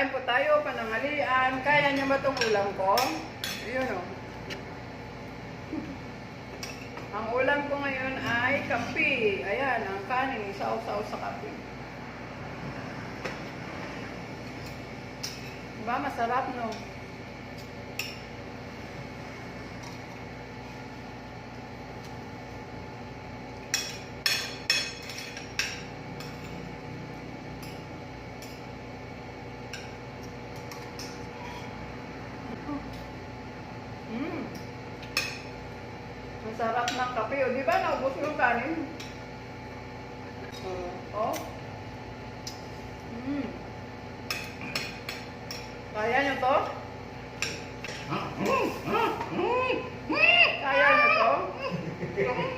Kain po tayo, panangalian. Kaya niyo ba itong ulam ko? Ayun o. Ang ulam ko ngayon ay kape. Ayan, ang kanin, isaw-saw sa kape. Diba, masarap no? Ang sarap ng kape. O, di ba naubos yung kanin? Oh. Kaya nyo to? Kaya nyo to?